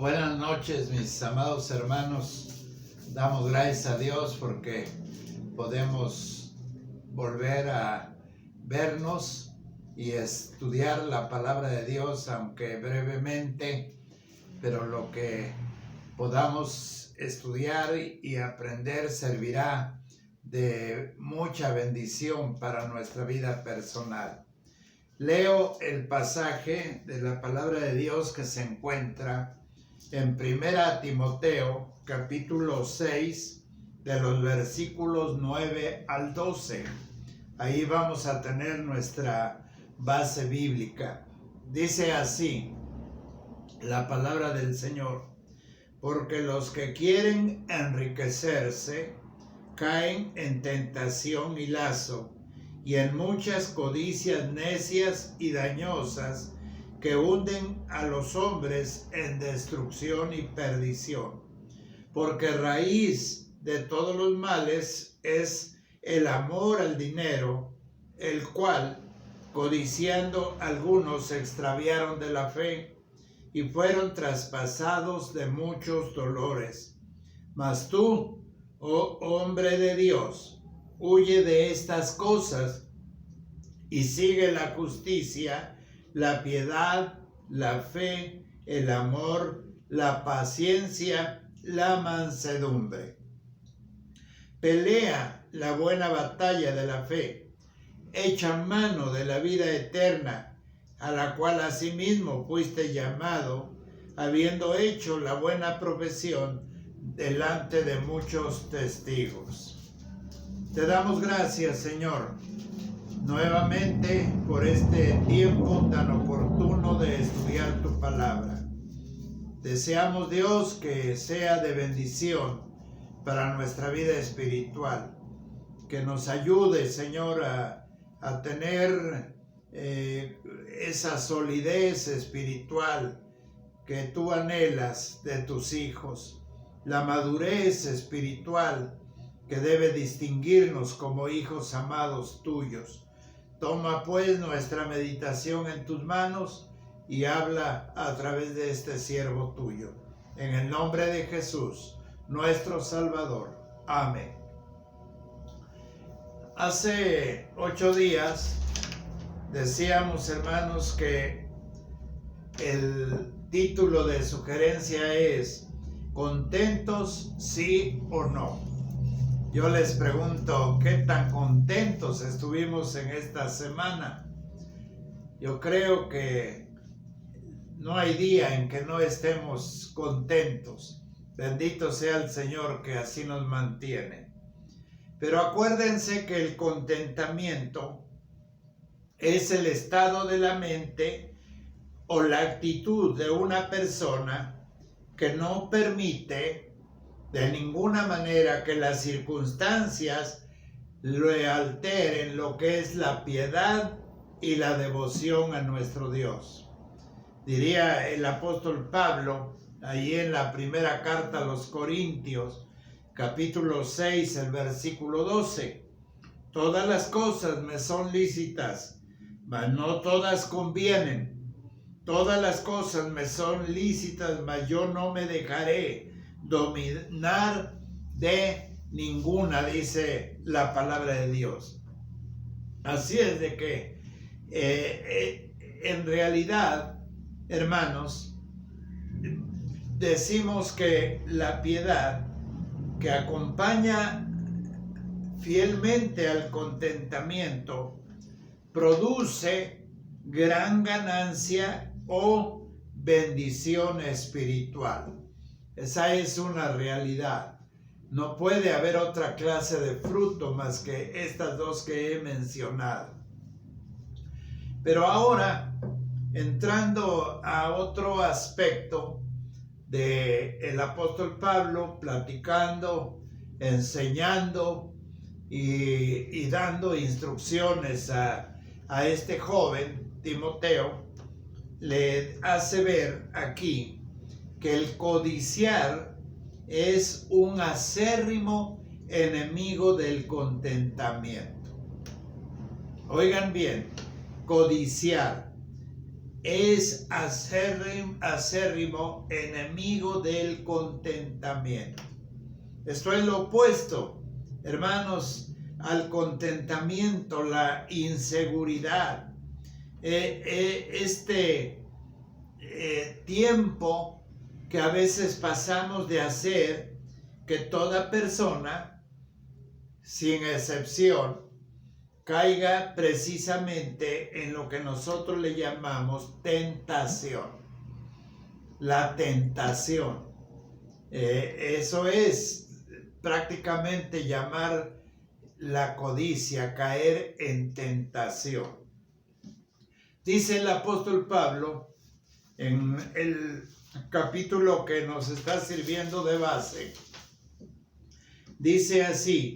Buenas noches, mis amados hermanos. Damos gracias a Dios porque podemos volver a vernos y estudiar la palabra de Dios, aunque brevemente, pero lo que podamos estudiar y aprender servirá de mucha bendición para nuestra vida personal. Leo el pasaje de la palabra de Dios que se encuentra en 1 Timoteo, capítulo 6, de los versículos 9 al 12. Ahí vamos a tener nuestra base bíblica. Dice así la palabra del Señor: porque los que quieren enriquecerse caen en tentación y lazo, y en muchas codicias necias y dañosas que hunden a los hombres en destrucción y perdición. Porque raíz de todos los males es el amor al dinero, el cual, codiciando, algunos se extraviaron de la fe y fueron traspasados de muchos dolores. Mas tú, oh hombre de Dios, huye de estas cosas y sigue la justicia, la piedad, la fe, el amor, la paciencia, la mansedumbre. Pelea la buena batalla de la fe, echa mano de la vida eterna, a la cual asimismo fuiste llamado, habiendo hecho la buena profesión delante de muchos testigos. Te damos gracias, Señor, nuevamente por este tiempo tan oportuno de estudiar tu palabra. Deseamos, Dios, que sea de bendición para nuestra vida espiritual, que nos ayude, Señor, a tener esa solidez espiritual que tú anhelas de tus hijos, la madurez espiritual que debe distinguirnos como hijos amados tuyos. Toma pues nuestra meditación en tus manos y habla a través de este siervo tuyo. En el nombre de Jesús, nuestro Salvador. Amén. Hace 8 días decíamos, hermanos, que el título de sugerencia es ¿contentos sí o no? Yo les pregunto, ¿qué tan contentos estuvimos en esta semana? Yo creo que no hay día en que no estemos contentos. Bendito sea el Señor que así nos mantiene. Pero acuérdense que el contentamiento es el estado de la mente o la actitud de una persona que no permite de ninguna manera que las circunstancias le alteren lo que es la piedad y la devoción a nuestro Dios. Diría el apóstol Pablo, ahí en la primera carta a los Corintios, capítulo 6, el versículo 12. Todas las cosas me son lícitas, mas no todas convienen. Todas las cosas me son lícitas, mas yo no me dejaré dominar de ninguna, dice la palabra de Dios. Así es de que en realidad, hermanos, decimos que la piedad que acompaña fielmente al contentamiento produce gran ganancia o bendición espiritual. Esa es una realidad. No puede haber otra clase de fruto más que estas dos que he mencionado. Pero ahora, entrando a otro aspecto del apóstol Pablo, platicando, enseñando y dando instrucciones a este joven, Timoteo, le hace ver aquí que el codiciar es un acérrimo enemigo del contentamiento. Oigan bien, codiciar. es acérrimo enemigo del contentamiento. Esto es lo opuesto, hermanos, al contentamiento, la inseguridad. Tiempo que a veces pasamos de hacer que toda persona, sin excepción, caiga precisamente en lo que nosotros le llamamos tentación. La tentación. Eso es prácticamente llamar la codicia, caer en tentación. Dice el apóstol Pablo en el capítulo que nos está sirviendo de base, dice así: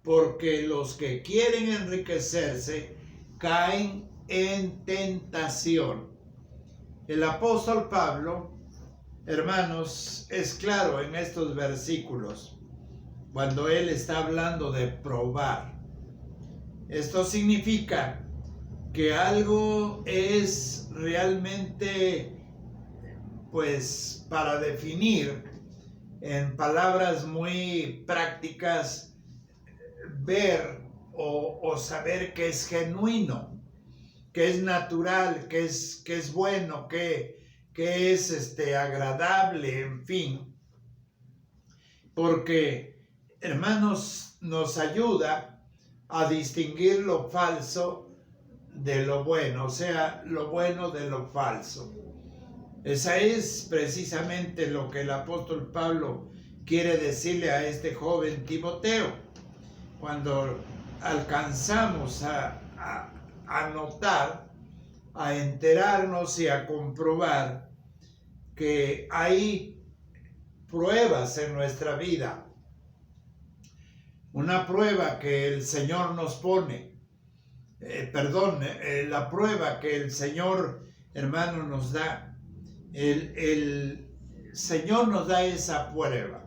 porque los que quieren enriquecerse caen en tentación. El apóstol Pablo, hermanos, es claro en estos versículos cuando él está hablando de probar. Esto significa que algo es realmente, pues, para definir en palabras muy prácticas, ver o saber que es genuino, que es natural, que es bueno, que es agradable, en fin. Porque, hermanos, nos ayuda a distinguir lo falso de lo bueno, o sea, lo bueno de lo falso. Esa es precisamente lo que el apóstol Pablo quiere decirle a este joven Timoteo. Cuando alcanzamos a notar, a enterarnos y a comprobar que hay pruebas en nuestra vida, una prueba que el Señor nos pone, la prueba que el Señor, hermano, nos da. El Señor nos da esa prueba.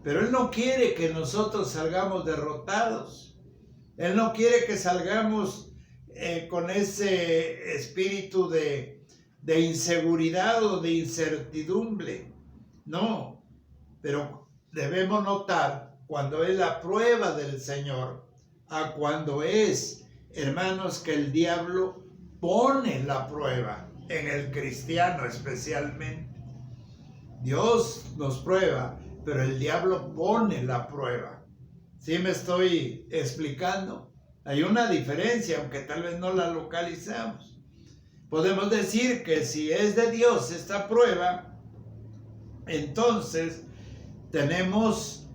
Pero Él no quiere que nosotros salgamos derrotados. Él no quiere que salgamos con ese espíritu de inseguridad o de incertidumbre. No, pero debemos notar cuando es la prueba del Señor a cuando es, hermanos, que el diablo pone la prueba en el cristiano especialmente. Dios nos prueba, pero el diablo pone la prueba. ¿Sí me estoy explicando? Hay una diferencia, aunque tal vez no la localizamos. Podemos decir que si es de Dios esta prueba, entonces tenemos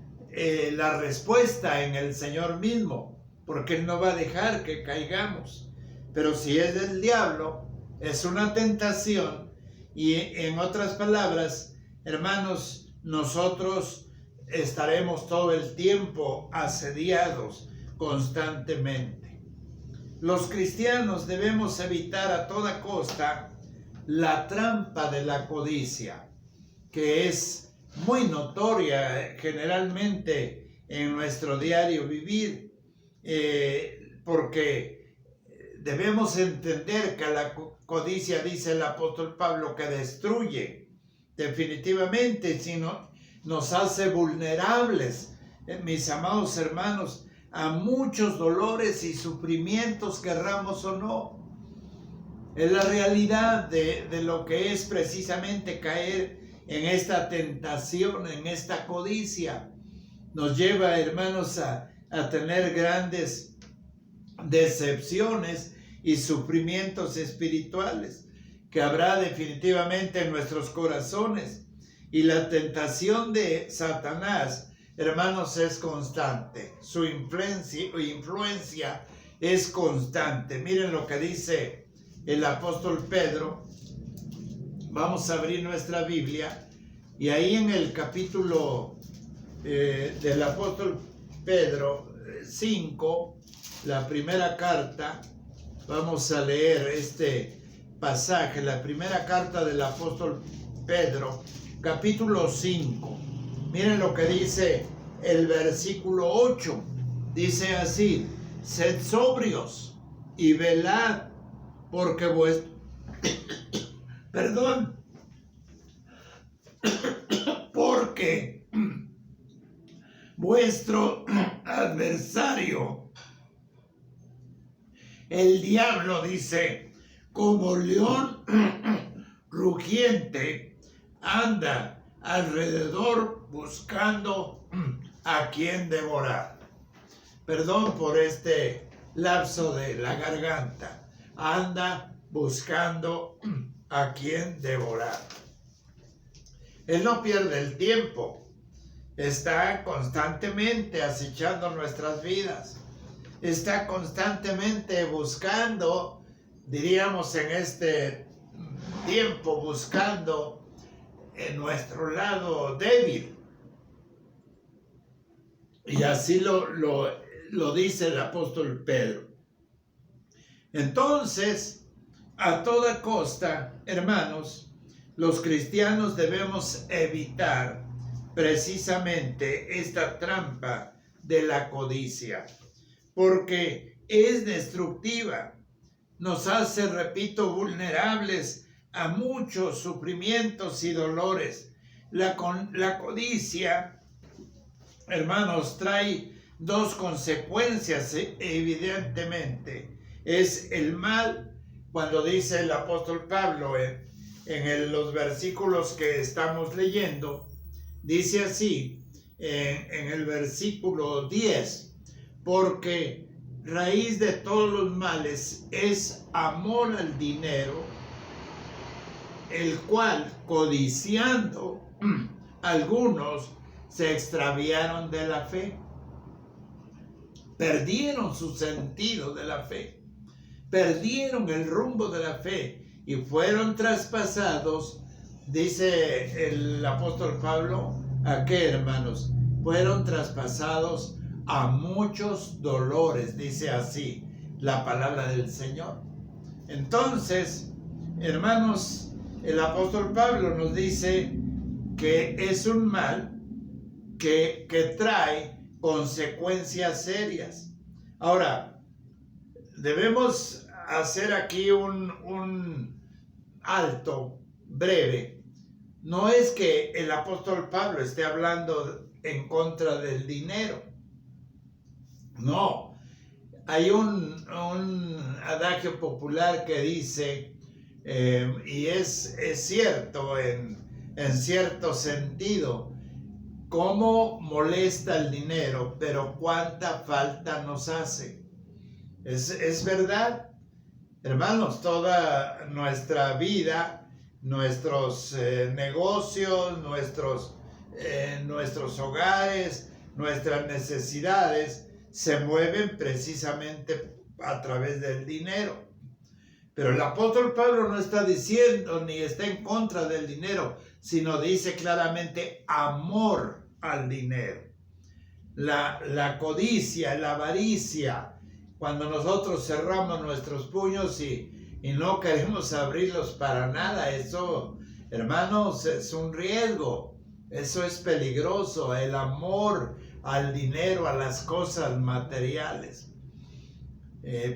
la respuesta en el Señor mismo, porque Él no va a dejar que caigamos. Pero si es del diablo, es una tentación, y en otras palabras, hermanos, nosotros estaremos todo el tiempo asediados constantemente. Los cristianos debemos evitar a toda costa la trampa de la codicia, que es muy notoria generalmente en nuestro diario vivir, porque debemos entender que la codicia, dice el apóstol Pablo, que destruye definitivamente, sino nos hace vulnerables, mis amados hermanos, a muchos dolores y sufrimientos, querramos o no. Es la realidad de lo que es precisamente caer en esta tentación, en esta codicia. Nos lleva, hermanos, a tener grandes decepciones y sufrimientos espirituales que habrá definitivamente en nuestros corazones. Y la tentación de Satanás, hermanos, es constante. Su influencia es constante. Miren lo que dice el apóstol Pedro. Vamos a abrir nuestra Biblia y ahí en el capítulo del apóstol Pedro 5, la primera carta, vamos a leer este pasaje, la primera carta del apóstol Pedro, capítulo 5. Miren lo que dice el versículo 8. Dice así: sed sobrios y velad, porque Perdón. Porque vuestro adversario, el diablo, dice, como león rugiente, anda alrededor buscando a quien devorar. Perdón por este lapso de la garganta. Anda buscando a quien devorar. Él no pierde el tiempo. Está constantemente acechando nuestras vidas. Está constantemente buscando, diríamos en este tiempo, buscando en nuestro lado débil. Y así lo dice el apóstol Pedro. Entonces, a toda costa, hermanos, los cristianos debemos evitar precisamente esta trampa de la codicia, porque es destructiva, nos hace, repito, vulnerables a muchos sufrimientos y dolores. La codicia, hermanos, trae dos consecuencias, evidentemente. Es el mal, cuando dice el apóstol Pablo en los versículos que estamos leyendo, dice así, en el versículo 10, porque raíz de todos los males es amor al dinero, el cual, codiciando, algunos se extraviaron de la fe, perdieron su sentido de la fe, perdieron el rumbo de la fe y fueron traspasados, dice el apóstol Pablo, ¿a qué, hermanos? Fueron traspasados a muchos dolores, dice así la palabra del Señor. Entonces, hermanos, el apóstol Pablo nos dice que es un mal que trae consecuencias serias. Ahora, debemos hacer aquí un alto breve. No es que el apóstol Pablo esté hablando en contra del dinero. No. Hay un adagio popular que dice, y es cierto en cierto sentido, cómo molesta el dinero, pero cuánta falta nos hace. Es verdad, hermanos, toda nuestra vida, nuestros negocios, nuestros hogares, nuestras necesidades se mueven precisamente a través del dinero. Pero el apóstol Pablo no está diciendo ni está en contra del dinero, sino dice claramente amor al dinero. La codicia, la avaricia, cuando nosotros cerramos nuestros puños y no queremos abrirlos para nada, eso, hermanos, es un riesgo, eso es peligroso, el amor al dinero, a las cosas materiales.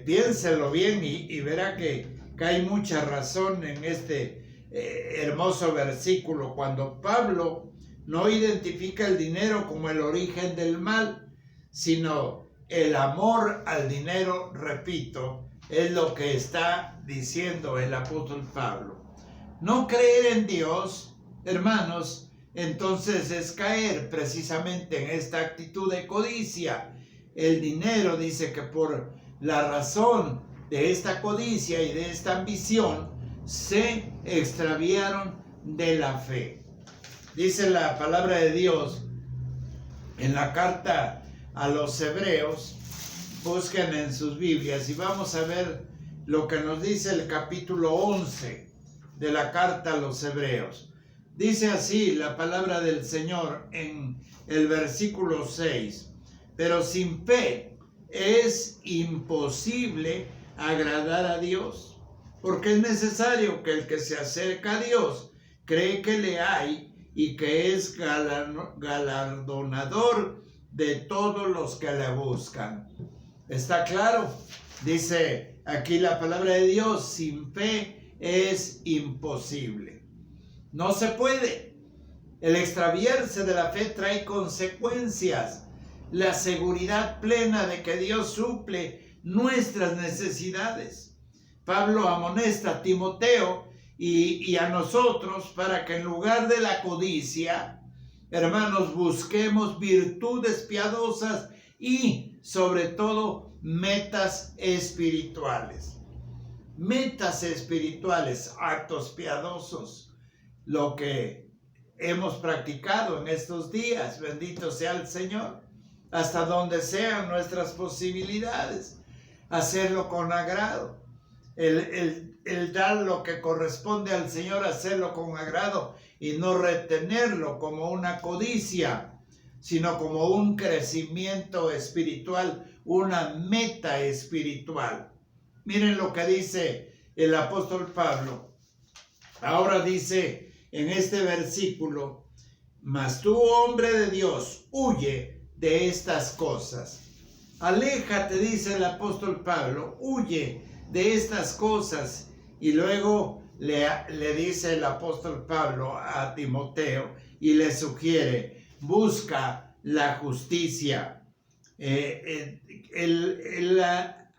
Piénselo bien y verá que hay mucha razón en este hermoso versículo, cuando Pablo no identifica el dinero como el origen del mal, sino el amor al dinero, repito, es lo que está diciendo el apóstol Pablo. No creer en Dios, hermanos, entonces es caer precisamente en esta actitud de codicia. El dinero, dice que por la razón de esta codicia y de esta ambición se extraviaron de la fe. Dice la palabra de Dios en la carta a los Hebreos, busquen en sus Biblias y vamos a ver lo que nos dice el capítulo 11 de la carta a los Hebreos. Dice así la palabra del Señor en el versículo 6, pero sin fe es imposible agradar a Dios, porque es necesario que el que se acerca a Dios cree que le hay y que es galardonador de todos los que le buscan. ¿Está claro? Dice aquí la palabra de Dios, sin fe es imposible. No se puede. El extraviarse de la fe trae consecuencias. La seguridad plena de que Dios suple nuestras necesidades. Pablo amonesta a Timoteo y a nosotros para que en lugar de la codicia, hermanos, busquemos virtudes piadosas y sobre todo metas espirituales. Metas espirituales, actos piadosos, lo que hemos practicado en estos días, bendito sea el Señor, hasta donde sean nuestras posibilidades, hacerlo con agrado, el dar lo que corresponde al Señor, hacerlo con agrado y no retenerlo como una codicia, sino como un crecimiento espiritual, una meta espiritual. Miren lo que dice el apóstol Pablo. Ahora dice en este versículo: mas tú, hombre de Dios, huye de estas cosas. Aléjate, dice el apóstol Pablo, huye de estas cosas. Y luego le dice el apóstol Pablo a Timoteo y le sugiere: busca la justicia.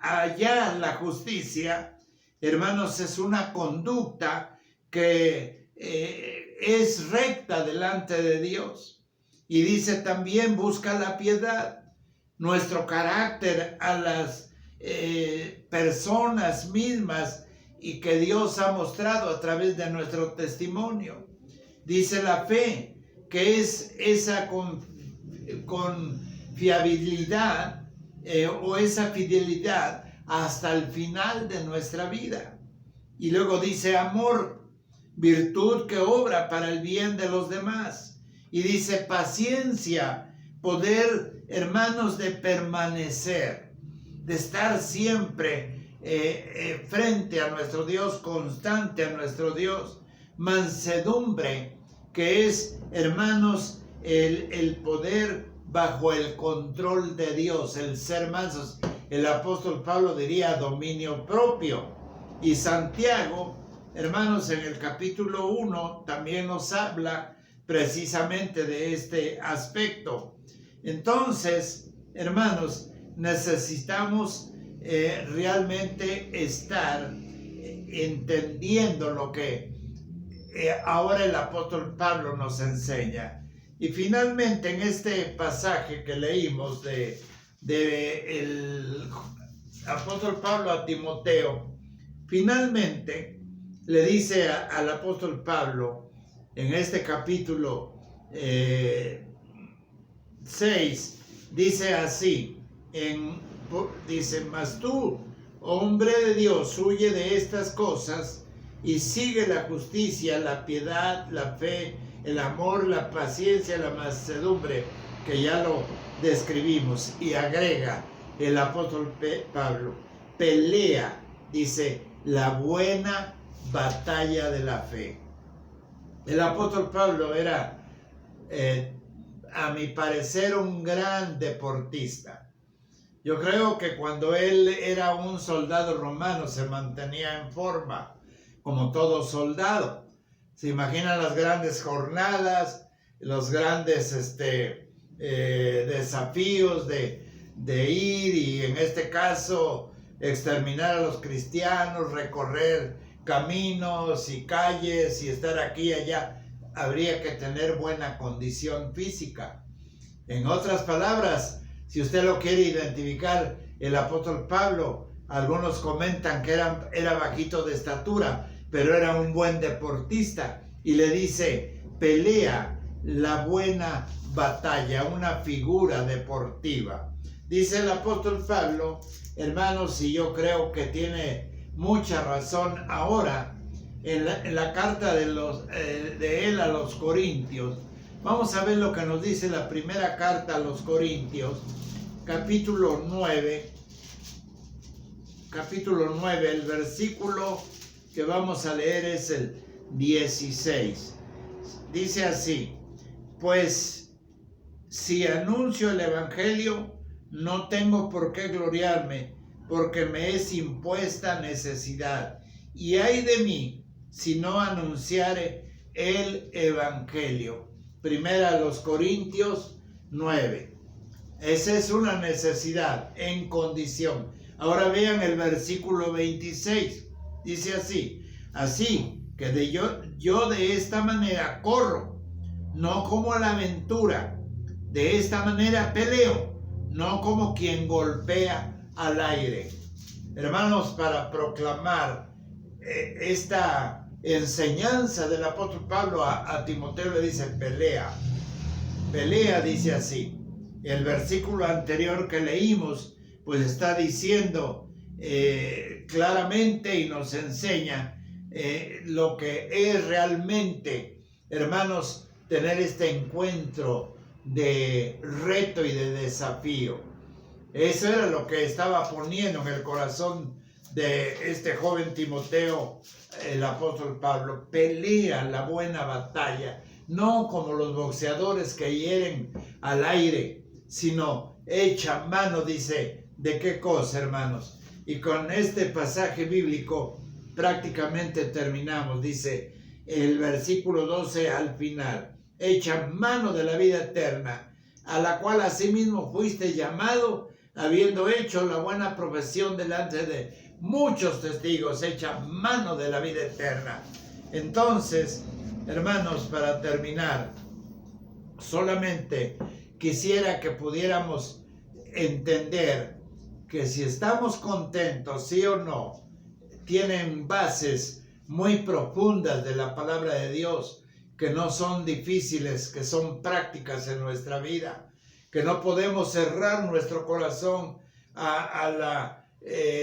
Allá la justicia, hermanos, es una conducta que es recta delante de Dios. Y dice también: busca la piedad. Nuestro carácter a las personas mismas y que Dios ha mostrado a través de nuestro testimonio. Dice la fe, que es esa confiabilidad o esa fidelidad hasta el final de nuestra vida. Y luego dice amor, virtud que obra para el bien de los demás. Y dice paciencia, poder, hermanos, de permanecer, de estar siempre frente a nuestro Dios, constante a nuestro Dios. Mansedumbre, que es, hermanos, el poder bajo el control de Dios, el ser mansos. El apóstol Pablo diría dominio propio. Y Santiago, hermanos, en el capítulo 1 también nos habla precisamente de este aspecto. Entonces, hermanos, necesitamos realmente estar entendiendo lo que ahora el apóstol Pablo nos enseña. Y finalmente, en este pasaje que leímos de el apóstol Pablo a Timoteo, finalmente le dice al apóstol Pablo en este capítulo 6, dice así, dice: mas tú, hombre de Dios, huye de estas cosas y sigue la justicia, la piedad, la fe, el amor, la paciencia, la mansedumbre, que ya lo describimos. Y agrega el apóstol Pablo: pelea, dice, la buena batalla de la fe. El apóstol Pablo era, a mi parecer, un gran deportista. Yo creo que cuando él era un soldado romano se mantenía en forma, como todo soldado. Se imaginan las grandes jornadas, los grandes desafíos de ir y, en este caso, exterminar a los cristianos, recorrer caminos y calles y estar aquí y allá. Habría que tener buena condición física. En otras palabras, si usted lo quiere identificar, el apóstol Pablo, algunos comentan que era bajito de estatura, pero era un buen deportista. Y le dice: pelea la buena batalla, una figura deportiva. Dice el apóstol Pablo, hermanos, y yo creo que tiene mucha razón ahora, en la carta de él a los Corintios. Vamos a ver lo que nos dice la primera carta a los Corintios, capítulo 9, el versículo que vamos a leer es el 16. Dice así: pues si anuncio el evangelio, no tengo por qué gloriarme, porque me es impuesta necesidad. y ay de mí si no anunciare el evangelio. Primera a los Corintios 9. Esa es una necesidad en condición. Ahora vean el versículo 26. Dice así: así que yo de esta manera corro, no como a la aventura. De esta manera peleo, no como quien golpea al aire. Hermanos, para proclamar esta enseñanza del apóstol Pablo a Timoteo le dice: pelea. Pelea, dice así. El versículo anterior que leímos, pues está diciendo claramente y nos enseña lo que es realmente, hermanos, tener este encuentro de reto y de desafío. Eso era lo que estaba poniendo en el corazón de este joven Timoteo, el apóstol Pablo. Pelea la buena batalla, no como los boxeadores que hieren al aire, sino echa mano, dice, ¿de qué cosa, hermanos? Y con este pasaje bíblico prácticamente terminamos. Dice el versículo 12 al final: echa mano de la vida eterna, a la cual asimismo fuiste llamado, habiendo hecho la buena profesión delante de muchos testigos. Echa mano de la vida eterna. Entonces, hermanos, para terminar, solamente quisiera que pudiéramos entender que si estamos contentos, sí o no, tienen bases muy profundas de la palabra de Dios, que no son difíciles, que son prácticas en nuestra vida, que no podemos cerrar nuestro corazón a la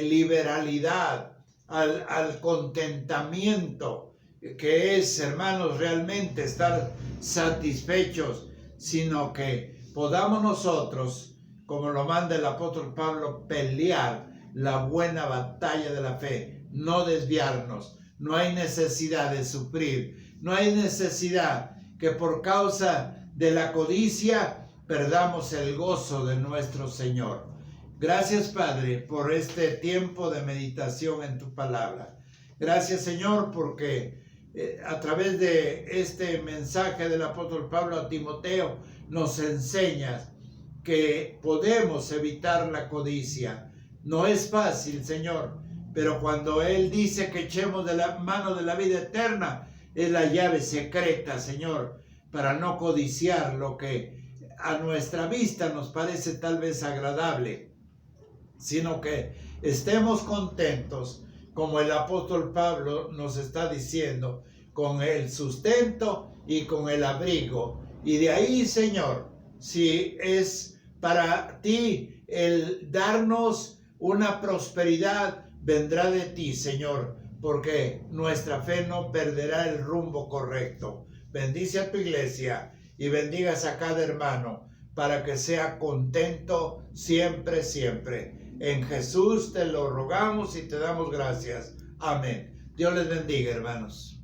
liberalidad, al contentamiento, que es, hermanos, realmente estar satisfechos, sino que podamos nosotros, como lo manda el apóstol Pablo, pelear la buena batalla de la fe, no desviarnos. No hay necesidad de sufrir, no hay necesidad que por causa de la codicia perdamos el gozo de nuestro Señor. Gracias, Padre, por este tiempo de meditación en tu palabra. Gracias, Señor, porque a través de este mensaje del apóstol Pablo a Timoteo nos enseñas que podemos evitar la codicia. No es fácil, Señor, pero cuando Él dice que echemos de la mano de la vida eterna, es la llave secreta, Señor, para no codiciar lo que a nuestra vista nos parece tal vez agradable, sino que estemos contentos, como el apóstol Pablo nos está diciendo, con el sustento y con el abrigo. Y de ahí, Señor, si es para ti el darnos una prosperidad, vendrá de ti, Señor, porque nuestra fe no perderá el rumbo correcto. Bendice a tu iglesia y bendigas a cada hermano para que sea contento siempre, siempre. En Jesús te lo rogamos y te damos gracias. Amén. Dios les bendiga, hermanos.